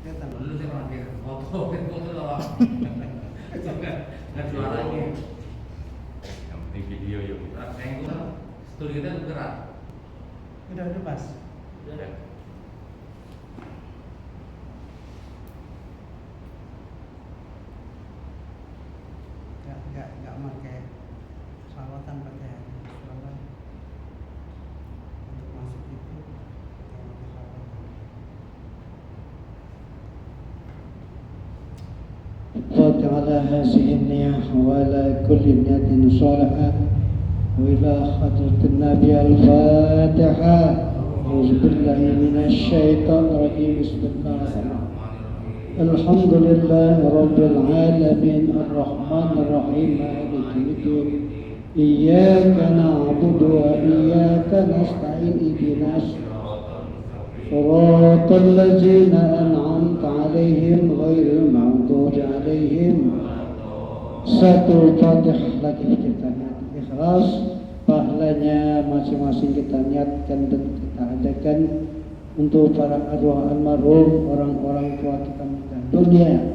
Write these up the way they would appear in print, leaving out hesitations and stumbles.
Dulu saya pakai foto doang. Nggak suaranya. Yang penting video yuk. Nah, studi kita gerak. Udah pas. Udah. Nggak pakai salawatan, pakai salawat untuk masuk itu pakai salawat. قد على هذه النية وعلى كل نية صالحة وإلى حضرة النبي الفاتحة أعوذ بالله من الشيطان الرجيم بسم الله الرحمن الرحيم الحمد لله رب العالمين الرحمن الرحيم مالك الدين إياك نعبد وإياك نستعين اهدنا صراط الذين أنعمت عليهم غير المغضوب عليهم. Satu Fatihah lagi kita ikhlas, pahalanya masing-masing kita niatkan dan kita adakan untuk para arwah almarhum, orang-orang tua kita meninggal dunia,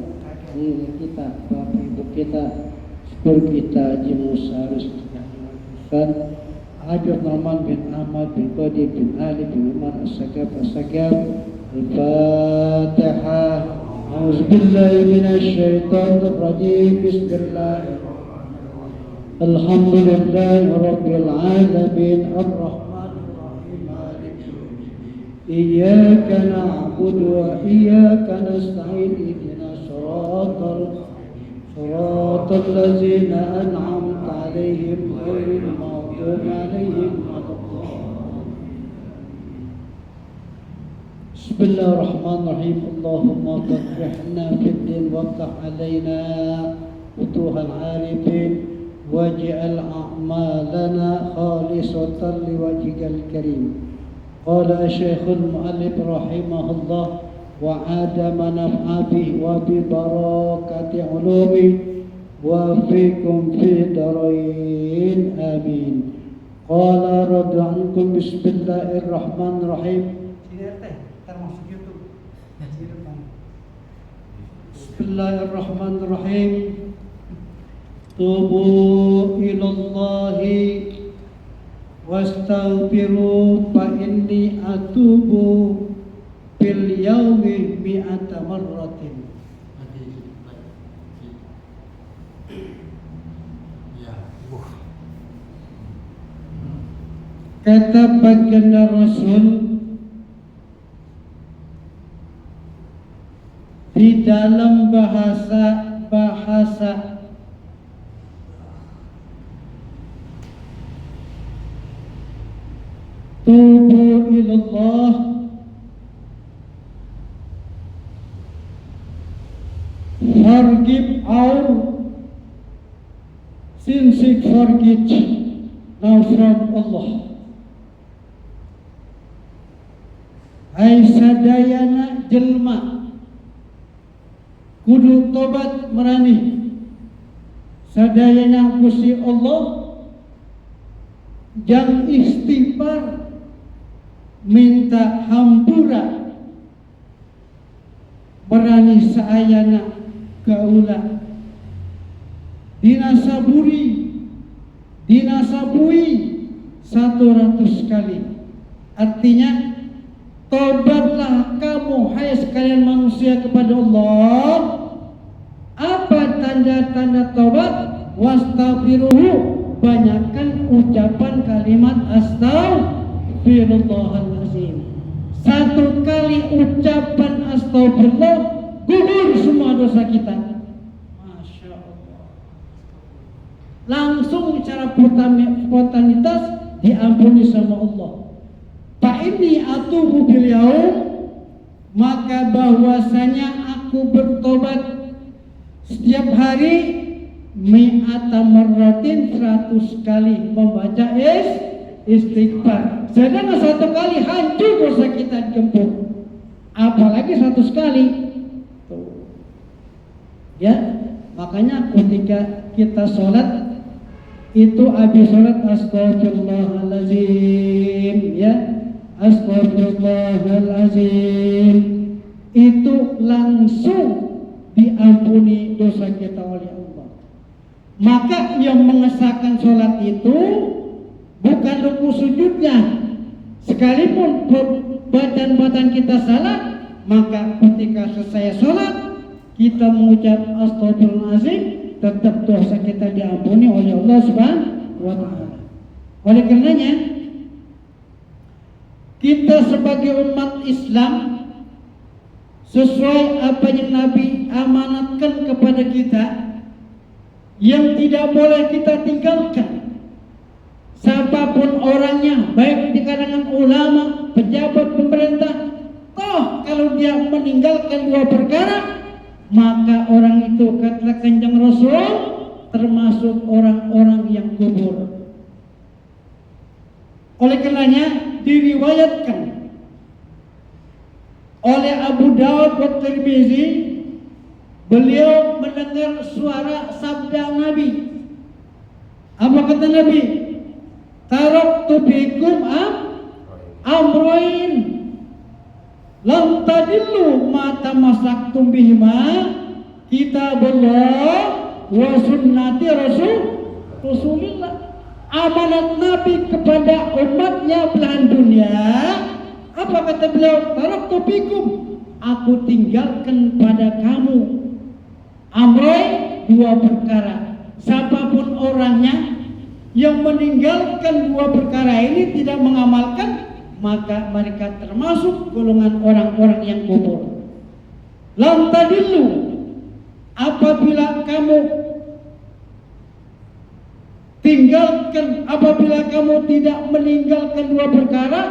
diri kita, bapak ibu kita, syukur kita, Haji Musa Rizwan Abdul Rahman bin Ahmad bin Qadir bin Ali bin Umar As-Sagaf Al-Fatihah. A'udzubillahi minasyaitonir rajim. Bismillahirrahmanirrahim. Alhamdulillahi rabbil alamin arrahmanir rahim maliki yaumiddin. Iyyaka na'budu wa iyyaka nasta'in ihdinas siratal ladzina an'amta 'alaihim ghairil maghdubi 'alaihim waladdallin. Bismillahirrahmanirrahim. Allahumma fathihna fid din waftah 'alaina futuhal 'arifin waj'al a'malana khalisatan liwajhikal karim. Qala Syekhul Mu'allif rahimahullah wa adama naf'a bihi wa bi barakati ulumi wa fikum fi darain amin. Qala radu ankum bismillahirrahmanirrahim. Termasuk YouTube. Bismillahirrahmanirrahim. Tubu ilallahi wastaghfiru fa inni atubu fil yaumi mi'ata marratin. Kata baginda Rasul di dalam bahasa tubu ilallah forgive our sins, forget now from Allah. Hai sadayana jelma kudu tobat merani sadayana Gusti Allah jang istighfar minta hampura merani saayana kaula dinasaburi dinasabui 100 kali. Artinya tobatlah kamu hai sekalian manusia kepada Allah. Apa tanda-tanda tobat? Wastaghfiruhu, banyakkan ucapan kalimat astaghfirullahalazim. 1 kali ucapan astagfirullah gugur semua dosa kita. Masya Allah. Langsung secara spontanitas diampuni sama Allah. Fa inni atubu bil yaum, maka bahwasanya aku bertobat setiap hari mi'ata marratin 100 kali membaca istighfar. Sedangkan 1 kali hancur dosa kita digempur, apalagi 100 kali. Ya, makanya ketika kita sholat itu habis sholat astagfirullahalazim, ya astagfirullahalazim. itu langsung diampuni dosa kita oleh Allah. Maka yang mengesahkan sholat itu bukan ruku sujudnya. Sekalipun badan kita salah, maka ketika selesai sholat kita mengucap astagfirullahaladzim, tetap dosa kita diampuni oleh Allah Subhanahu wa Ta'ala. Oleh karenanya, kita sebagai umat Islam, sesuai apa yang Nabi amanatkan kepada kita, yang tidak boleh kita tinggalkan, siapapun orangnya, baik di kalangan ulama, pejabat pemerintah, toh kalau dia meninggalkan dua perkara, maka orang itu kata Kanjeng Rasul termasuk orang-orang yang kubur. Oleh karenanya diriwayatkan oleh Abu Dawud dan Tirmizi, beliau mendengar suara sabda Nabi. Apa kata Nabi? Taraktu bikum amroin lam tadillu ma tamassaktum bihima kitabullah wa sunnati Rasulillah. Amanat Nabi kepada umatnya belahan dunia. Apa kata beliau? Taraktu bikum, aku tinggalkan pada kamu amroin, dua perkara. Siapapun orangnya yang meninggalkan dua perkara ini, tidak mengamalkan, maka mereka termasuk golongan orang-orang yang kubur. Lam tadillu, apabila kamu tinggalkan, apabila kamu tidak meninggalkan dua perkara,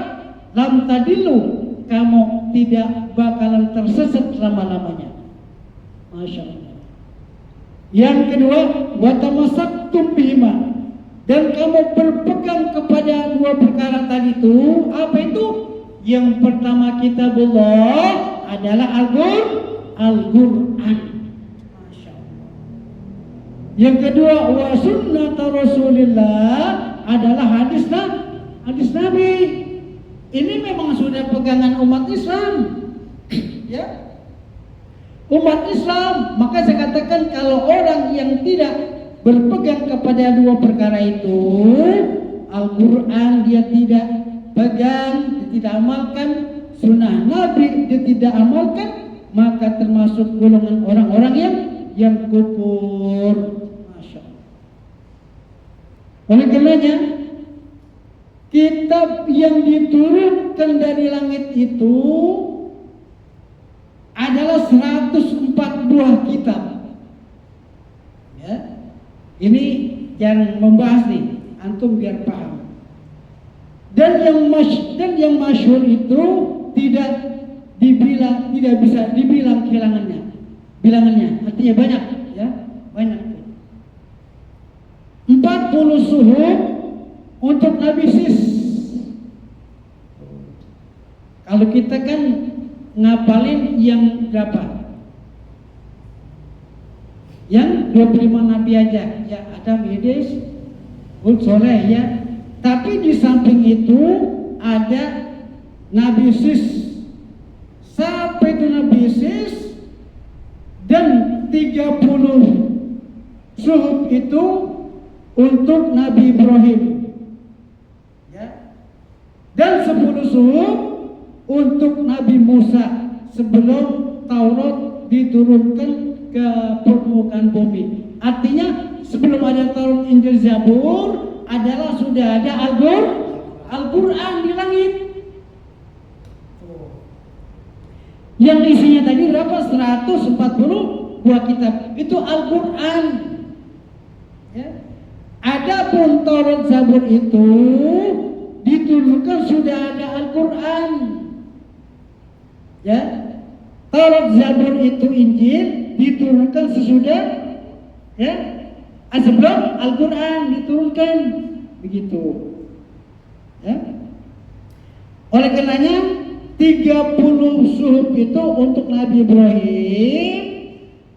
lam tadillu, kamu tidak bakalan tersesat selama-lamanya. Masya Allah. Yang kedua, wa tamassaktum bihima, dan kamu berpegang kepada dua perkara tadi itu. Apa itu? Yang pertama kitabullah adalah Al-Quran. Masya Allah. Yang kedua wa sunnata Rasulillah adalah hadis Nabi. Ini memang sudah pegangan umat Islam. Ya. Umat Islam, maka saya katakan kalau orang yang tidak berpegang kepada dua perkara itu, Al-Quran dia tidak pegang, dia tidak amalkan, sunnah Nabi dia tidak amalkan, maka termasuk golongan orang-orang yang kufur. Masya Allah. Oleh karenanya, kitab yang diturunkan dari langit itu adalah 104 buah kitab. Ya. Ini jangan membahas nih, antum biar paham. Dan yang masyhur itu tidak bisa dibilang bilangannya, artinya banyak, ya, banyak. 40 suhuf untuk Nabi Sis. Kalau kita kan ngapalin yang berapa? Yang 25 Nabi aja, ya, Adam, Idris, Hud, Soleh, ya. Tapi di samping itu ada Nabi Sis. Sampai itu Nabi Sis, dan 30 suhuf itu untuk Nabi Ibrahim, ya. Dan 10 suhuf untuk Nabi Musa sebelum Taurat diturunkan ke permukaan bumi. Artinya sebelum ada Taurat, Injil, Zabur adalah sudah ada Al-Quran di langit. Yang isinya tadi berapa? 140 buah kitab. Itu Al-Quran. Ya. Adapun Taurat, Zabur itu diturunkan sudah ada Al-Quran. Ya, Taurat, Zabur itu, Injil diturunkan sesudah, ya, sebelum Al-Quran diturunkan, begitu. Ya. Oleh karenanya 30 suhuf itu untuk Nabi Ibrahim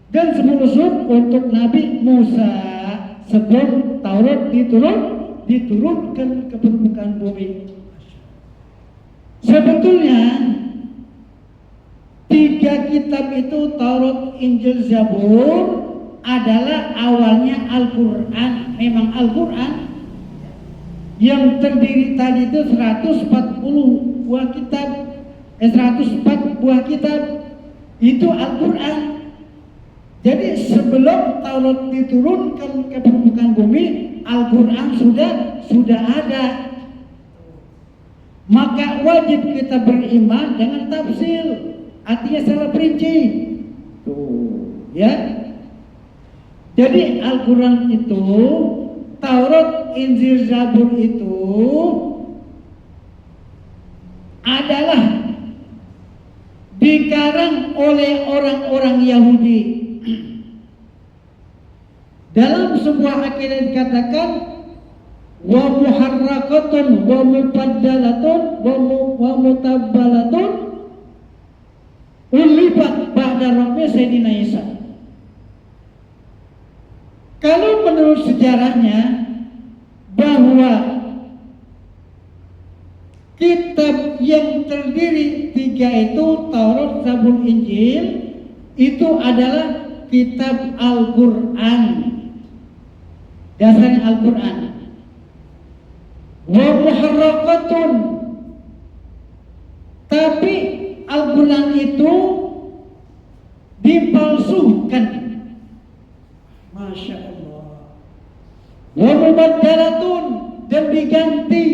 dan 10 suhuf untuk Nabi Musa sebelum Taurat diturunkan ke permukaan bumi. Sebetulnya tiga kitab itu Taurat, Injil, Zabur adalah awalnya Al-Quran. Memang Al-Quran yang terdiri tadi itu 140 buah kitab, 104 buah kitab itu Al-Quran. Jadi sebelum Taurat diturunkan ke permukaan bumi, Al-Quran sudah ada. Maka wajib kita beriman dengan tafsir, artinya secara perinci. Tuh, ya. Jadi Al-Quran itu, Taurat, Injil, Zabur itu adalah dikarang oleh orang-orang Yahudi. Dalam sebuah akidah dikatakan wa muharrakatun wa mufaddalatun wa mutabbalatun ulibat ba'da rabbi Sayyidina Isa. Kalau menurut sejarahnya bahwa kitab yang terdiri tiga itu Taurat, Zabur, Injil itu adalah kitab Al-Quran, dasarnya Al-Quran. Wa muharrakatun, tapi Al-Quran itu dipalsukan. Masya Allah. Wa mubaddalatun, dan diganti.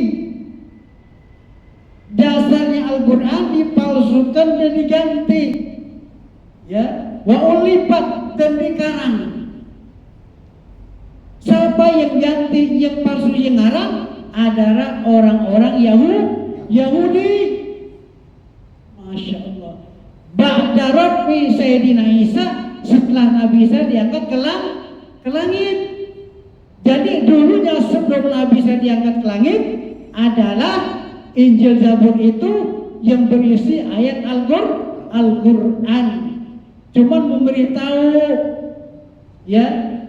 Dasarnya Al-Quran dipalsukan dan diganti. Ya, wa ulibat, dan dikarang. Siapa yang ganti, yang palsu, yang ngarang adalah orang-orang Yahudi. Masya Allah. Ba'da rabbi Sayyidina Isa, setelah Nabi Isa diangkat ke langit. Jadi dulunya sebelum Nabi Isa diangkat ke langit adalah Injil, Zabur itu yang berisi ayat Al-Quran. Cuman memberitahu, ya,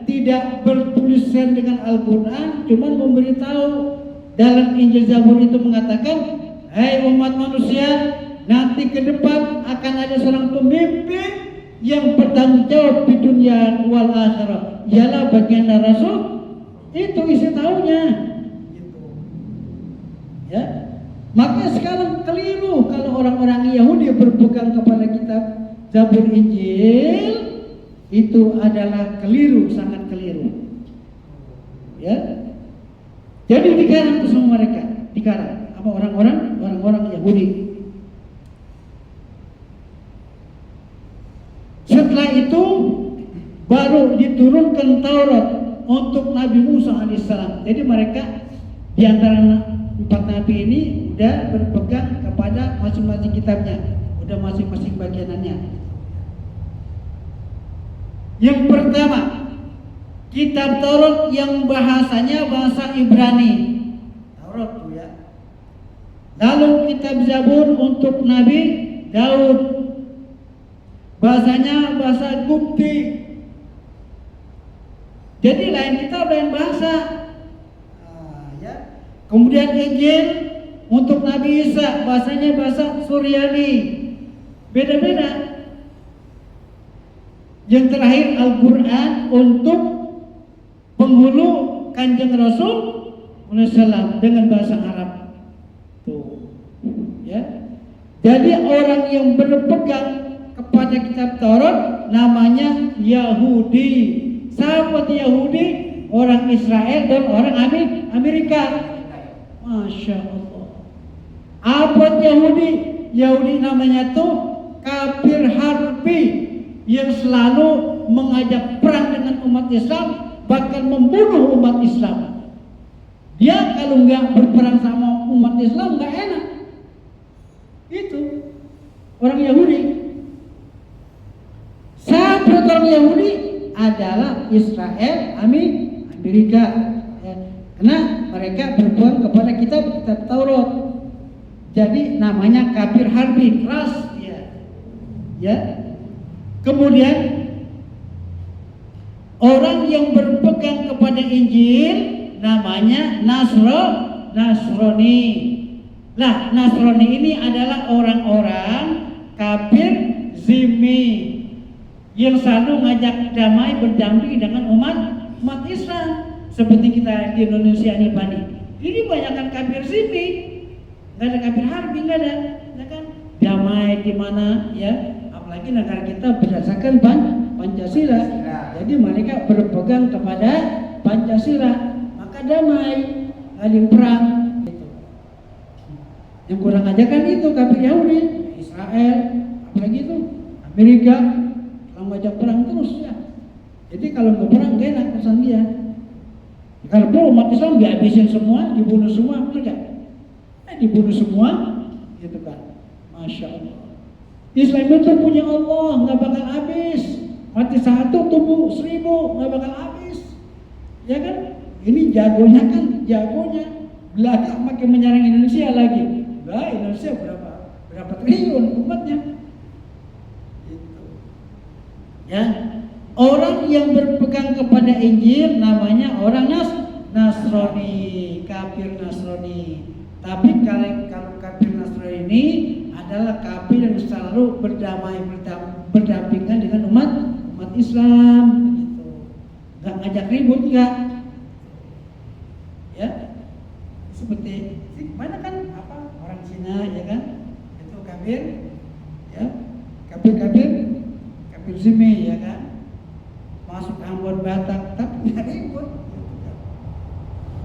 tidak bertulisan dengan Al-Quran, cuman memberitahu. Dalam Injil, Zabur itu mengatakan, hai umat manusia, nanti ke depan akan ada seorang pemimpin yang bertanggung jawab di dunia wal akhirah, ialah baginda Rasul. Itu isi tahunya. Ya, maka sekarang keliru kalau orang-orang Yahudi berpegang kepada kitab Zabur, Injil, itu adalah keliru, sangat keliru. Ya, jadi dikarang ke semua mereka, dikarang apa orang-orang Yahudi. Setelah itu baru diturunkan Taurat untuk Nabi Musa alaihissalam. Jadi mereka di antara 4 nabi ini udah berpegang kepada masing-masing kitabnya, udah masing-masing bagianannya. Yang pertama, kitab Taurat yang bahasanya bahasa Ibrani, Taurat tuh ya. Lalu kitab Zabur untuk Nabi Daud, bahasanya bahasa Qibti. Jadi lain kitab, lain bahasa. Ya. Kemudian Injil untuk Nabi Isa, bahasanya bahasa Suryani, beda-beda. Yang terakhir Al-Quran untuk penghulu Kanjeng Rasul SAW dengan bahasa Arab. Tuh, ya. Jadi orang yang berpegang kepada kitab Taurat namanya Yahudi. Sahabat Yahudi, orang Israel dan orang Amerika. Masya Allah. Abad Yahudi namanya tuh kafir harbi, yang selalu mengajak perang dengan umat Islam, bahkan membunuh umat Islam. Dia kalau nggak berperang sama umat Islam nggak enak. Itu orang Yahudi. Sahabat orang Yahudi adalah Israel, Amerika. Ya. Karena mereka berpegang kepada kitab Taurat. Jadi namanya kafir harbi, keras ya. Ya. Kemudian orang yang berpegang kepada Injil namanya Nasrani. Nah, Nasrani ini adalah orang-orang kafir yang selalu ngajak damai berdamping dengan umat Islam. Seperti kita di Indonesia ini Bani. Ini banyakkan kafir zimmi, nggak ada kafir harbi, nggak ada, ya kan? Damai di mana ya? Apalagi negara kita berdasarkan Pancasila. Jadi mereka berpegang kepada Pancasila, maka damai, nggak ada perang. Gitu. Yang kurang aja kan itu kafir Yahudi, Israel, apalagi itu Amerika, kalau ngajak perang terus ya. Jadi kalau nggak perang gak enak pesan dia. Kalau umat Islam dihabisin semua, dibunuh semua, benar gak? Dibunuh semua, gitu kan? Masya Allah. Islam itu punya Allah, nggak bakal habis. Mati 1, tumbuh 1000, nggak bakal habis. Ya kan? Ini jagonya kan, jagonya. Belakang makin menyerang Indonesia lagi. Lah Indonesia berapa triliun umatnya? Gitu. Ya. Orang yang berpegang kepada Injil namanya orang Nasrani, kafir Nasrani. Tapi kalau kafir Nasrani ini adalah kafir yang selalu berdampingan dengan umat Islam, begitu. Nggak ngajak ribut, nggak. Ya, seperti mana kan orang Cina, ya kan? Itu kafir, ya, kafir zimmi, ya kan? Masuk Ambon Batak, tapi nggak ribut.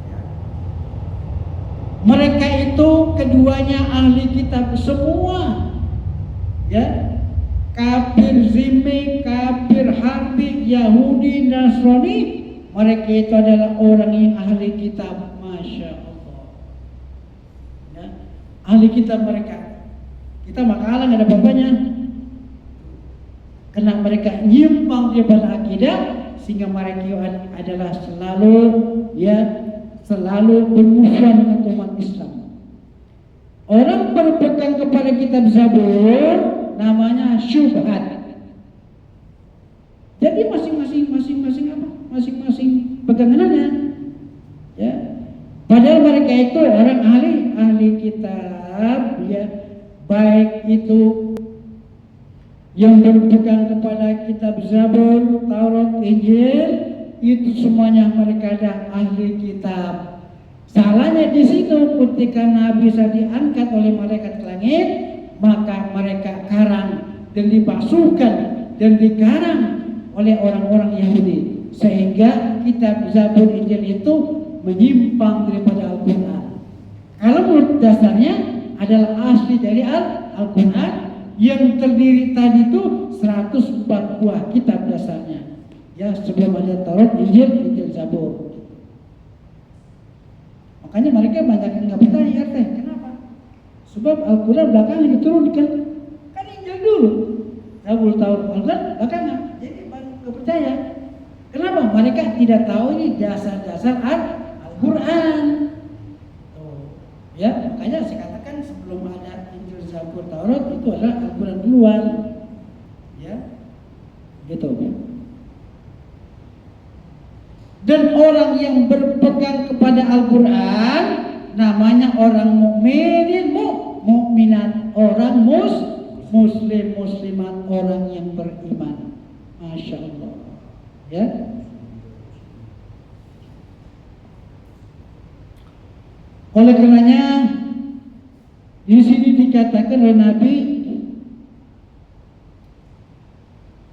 Ya. Mereka itu keduanya ahli kitab semua, ya. Kafir zimmi, kafir harbi, Yahudi, Nasrani, mereka itu adalah orang yang ahli kitab, masya Allah. Ya. Ahli kitab mereka, kita makalah nggak ada apa-apanya. Karena mereka nyimpang daripada akidah, sehingga mereka adalah selalu bermusuhan dengan umat Islam. Orang berpegang kepada kitab Zabur namanya syubhat. Jadi masing-masing pegangannya. Ya. Padahal mereka itu orang ahli kitab, ya, baik itu yang berpegang kepada kitab Zabur, Taurat, Injil, itu semuanya mereka ada ahli kitab. Salahnya di situ ketika Nabi bisa diangkat oleh malaikat ke langit, maka mereka karang dan dipasukan dan dikarang oleh orang-orang Yahudi, sehingga kitab Zabur, Injil itu menyimpang daripada Al-Quran. Kalau menurut dasarnya adalah asli dari Al-Quran, yang terdiri tadi itu 104 buah kitab dasarnya. Ya, sebelum ada Taurat, Injil, Zabur. Makanya mereka banyak yang nggak percaya, kenapa? Sebab Al-Quran belakangan diturunkan, kan Injil dulu, Zabur, Taurat, Al-Quran belakangan. Jadi banyak nggak percaya. Kenapa? Mereka tidak tahu ini dasar-dasar Al-Quran. Ya, makanya saya katakan sebelum ada Injil, Zabur, Taurat itu adalah Al-Quran duluan, ya, gitu. Dan orang yang berpegang kepada Al-Quran namanya orang mukminin, mukminat, orang muslim, muslimat, orang yang beriman. Masya Allah, ya. Oleh karenanya di sini dikatakan oleh Nabi,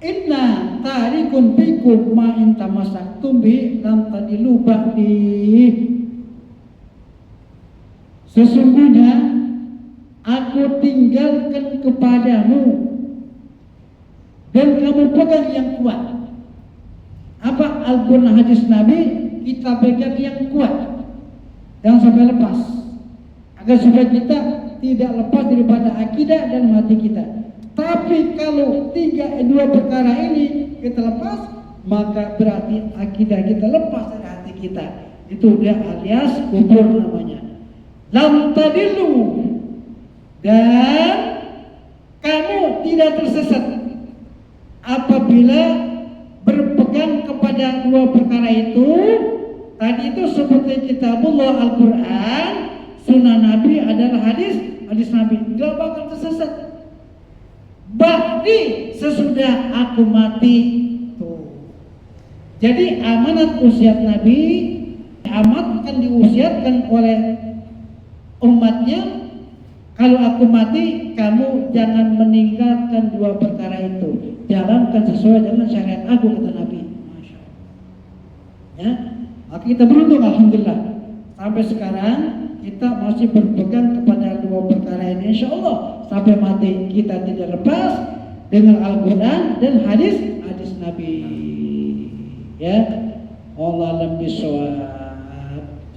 inna tarikun bikum ma in tamassaktum bi lam tadilu ba'di. Sesungguhnya aku tinggalkan kepadamu dan kamu pegang yang kuat. Apa? Al-Quran, hadis Nabi, kita pegang yang kuat. Jangan sampai lepas, agar supaya kita tidak lepas daripada akidah dan hati kita. Tapi kalau dua perkara ini kita lepas, maka berarti akidah kita lepas dari hati kita. Itu dia alias kubur namanya. Lam tadillu, dan kamu tidak tersesat apabila berpegang kepada dua perkara itu. Tadi itu seperti kitabullah Al-Quran, sunnah Nabi adalah hadis Nabi, gak bakal tersesat. ba'di, sesudah aku mati. Tuh. Jadi amanat usiat Nabi akan diusiatkan oleh umatnya, kalau aku mati kamu jangan meninggalkan dua perkara itu, jalankan sesuai dengan syariat aku, kata Nabi. Masya Allah. Ya, maka kita beruntung, alhamdulillah, sampai sekarang kita masih berpegang kepada dua perkara ini, insya Allah sampai mati kita tidak lepas dengan Al-Quran dan hadis Nabi. Ya, Allah lebih bisawab.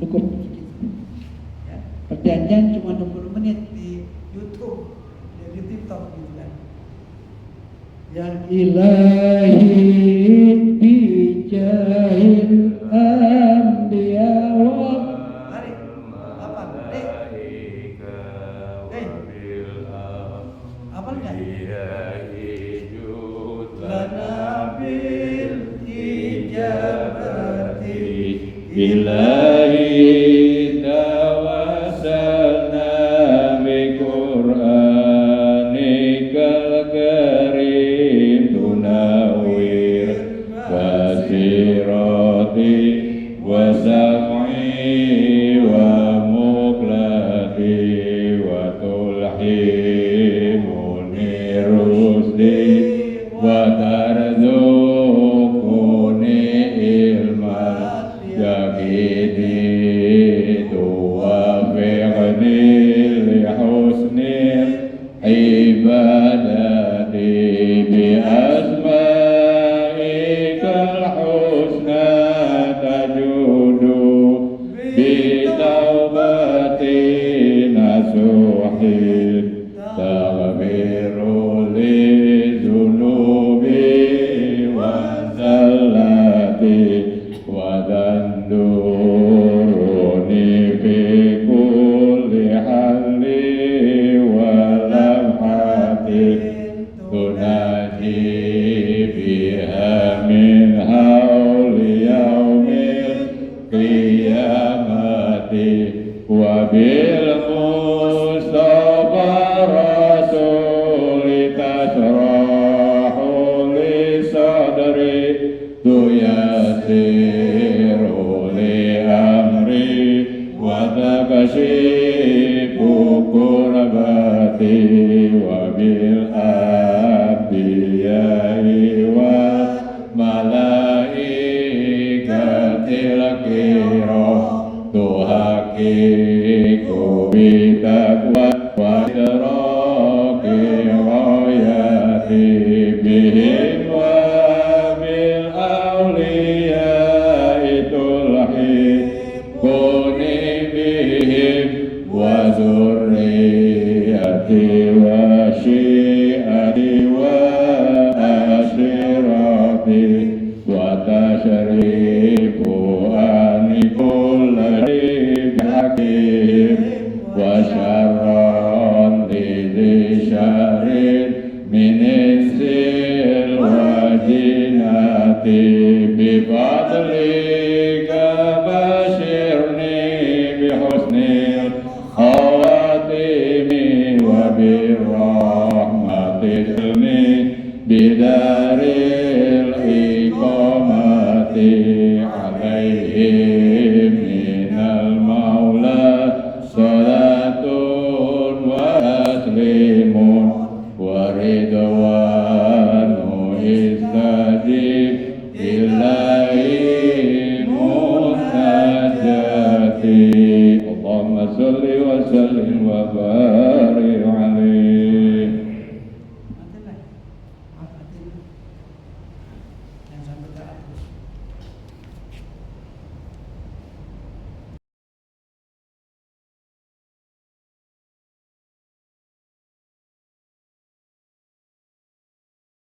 Cukup. Ya, perjanjian cuma 20 menit di YouTube, di TikTok gitu kan. Ya ilahi bijahil anbiya wa mari apa apa enggak Ilahi tawassalna bi Qur'anikal karim tunawwir basirati wa sam'i wa muqlati wa tulhimuni rusdi wa tarzuquni ilman Jagidi tuwafiqni li husnil ibadati bi asma'ikal husna tajudu bi taubati nasuhin taghfiru li zunubi wa zallati Wadanduruni fi kulli halli wa lamhati tunaji biha min hawli yaumil qiyamati wa bil mustafa rasuli tasrahu li sadri tuyasiru li amri wa takashifu kurbati wa bil anbiya'i wa malaikatil kiram tuhaqiqu bitaqwa wa idraki ghayati bihim wa bil awliya'i tulhiquni bihim wa zurriyati wa syi'ati wa ashirati wa tashrifu ani kullari hakim wa syarran li syarrin min insil wa jinati bi fadlika bashirni bi husnil khawatimi wa bi rahmatilni bidaril iqamati alaihim minal maula salatun wa taslimun wa ridwanu istajib ilahi munajati Allahumma salli wa sallim wa barik